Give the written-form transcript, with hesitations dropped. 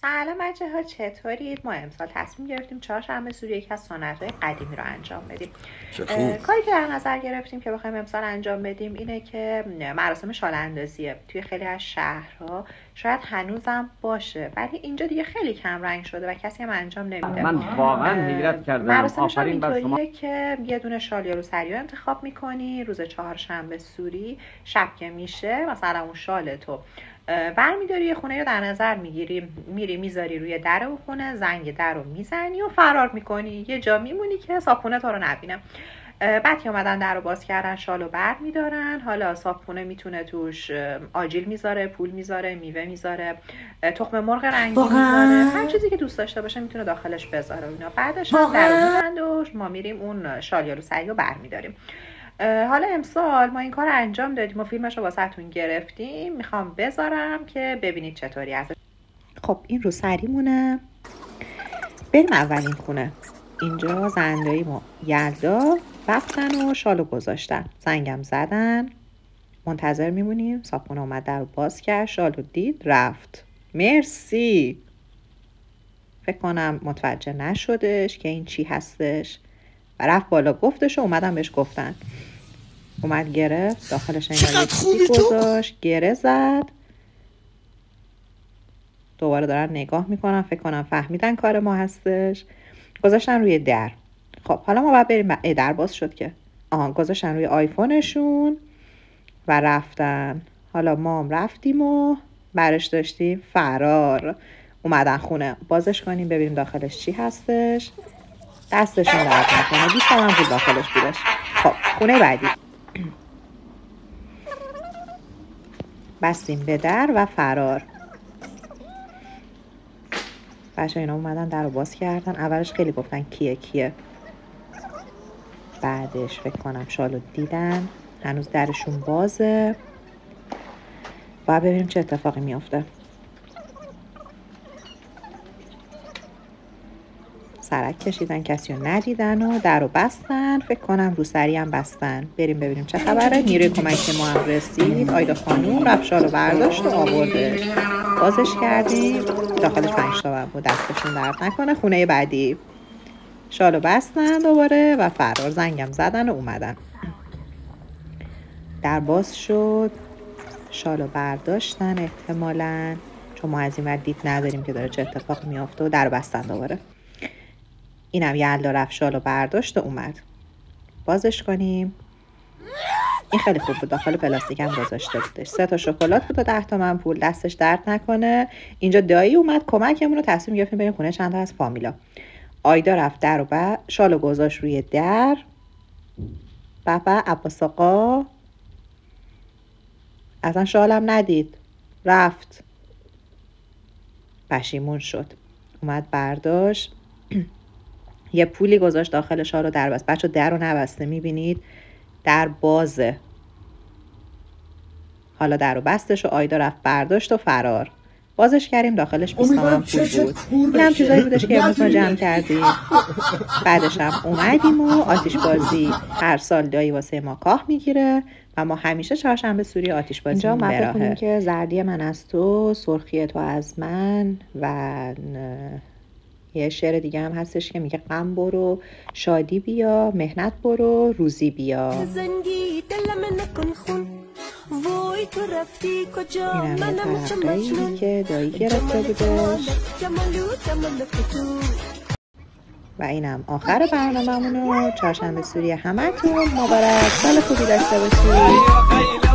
سلام بچه ها، چطورید؟ ما امسال تصمیم گرفتیم چهارشنبه سوری یکی از سنت‌های قدیمی رو انجام بدیم. کاری که در نظر گرفتیم که بخوایم امسال انجام بدیم اینه که مراسم شال اندازیه. توی خیلی از شهرها شاید هنوزم باشه، ولی اینجا دیگه خیلی کم رنگ شده و کسی هم انجام نمیده. من واقعا حیرت کردم. مراسمش اینطوریه که یه دونه شال یا روسری رو انتخاب میکنی. روز چهارشنبه سوری شب که میشه، مثلا اون شال تو برمیداری یه خونه رو در نظر میگیری، میری میذاری روی در اون خونه، زنگ در رو میزنی و فرار میکنی. یه جا میمونی که صاحبخونه تو رو نبینه. بعد که اومدن در رو باز کردن، شال رو بر میدارن. حالا صاحبخونه میتونه توش آجیل میذاره، پول میذاره، میوه میذاره، تخم مرغ رنگی میذاره، هر چیزی که دوست داشته باشه میتونه داخلش بذاره اینا. بعدش هم در رو میبند و ما میریم اون شال یا روسری رو بر میداریم. حالا امسال ما این کار انجام دادیم و فیلمش رو واسهتون گرفتیم. میخوام بذارم که ببینید چطوری ازش. خب این روسریمونه. بریم اولین خونه. اینجا زندایی ما یلدا رفتن و شالو گذاشتن، زنگم زدن، منتظر میمونیم. صاحبخونه اومد در رو باز کرد، شالو دید، رفت. مرسی. فکر کنم متوجه نشدش که این چی هستش و رفت بالا گفتش و اومدم بهش گفتن. اومد گرفت، داخلش انگار یه چیزی گذاشت، گره زد. دوباره دارن نگاه میکنن، فکر کنم فهمیدن کار ما هستش. گذاشتن روی در. خب حالا ما باید بریم. در باز شد که گذاشتن روی آیفونشون و رفتن. حالا ما هم رفتیم و برش داشتیم فرار. اومدن خونه، بازش کنیم ببینیم داخلش چی هستش. دستشون درد نکنه، 20 تومن پول داخلش بودش. خب خونه بعدی. بستیم به در و فرار. بچه اینا اومدن در رو باز کردن. اولش خیلی گفتن کیه، بعدش فکر کنم شالو دیدن. هنوز درشون بازه. باید ببینیم چه اتفاقی میافته. سرک کشیدن، کسی رو ندیدن و در رو بستن. فکر کنم روسری هم بستن. بریم ببینیم چه خبره. نیروی کمک ما هم رسید. آیدا خانوم رفت شال رو برداشت و آوردش. بازش کردیم، داخلش 5 تومن بود. دستشون درد نکنه. خونه بعدی. شال رو بستن دوباره و فرار. زنگم زدن و اومدن. در باز شد، شال رو برداشتن احتمالاً، چون ما از این ور دید نداریم که داره چه اتفاق میافته، و در بستن دوباره. اینم یلدا رفت شال رو برداشت و اومد. بازش کنیم. این خیلی خوب بود، داخل پلاستیک هم گذاشته بودش. 3 تا شکلات بود و 10 تومن پول. دستش درد نکنه. اینجا دایی اومد کمکمون رو. تصمیم گرفتیم بریم خونه چند تا از فامیلا. آیدا رفت در و شال رو گذاشت روی در. بابا عباس آقا اصلا شالم ندید، رفت. پشیمون شد. اومد برداشت. یه پولی گذاشت داخل شال رو در بست. بچه در رو نبسته، میبینید در بازه. حالا در رو بستش و آیدا رفت برداشت و فرار. بازش کردیم، داخلش 20 تومن پول بود. این هم چیزایی بودش که امروز ما جمع کردیم. بعدش هم اومدیم و آتیش بازی. هر سال دایی واسه ما کاه میگیره و ما همیشه چهارشنبه سوری آتیش بازی اینجا براهه. بخونیم که زردی من از تو، سرخی تو از من، و یه شعر دیگه هم هستش که میگه غم برو شادی بیا، مهنت برو روزی بیا. اینم یه طرقه‌ای که دایی گرفته بودش. و اینم آخر برنامه‌مونه. چهارشنبه سوری همتون مبارک. سال خوبی داشته باشید.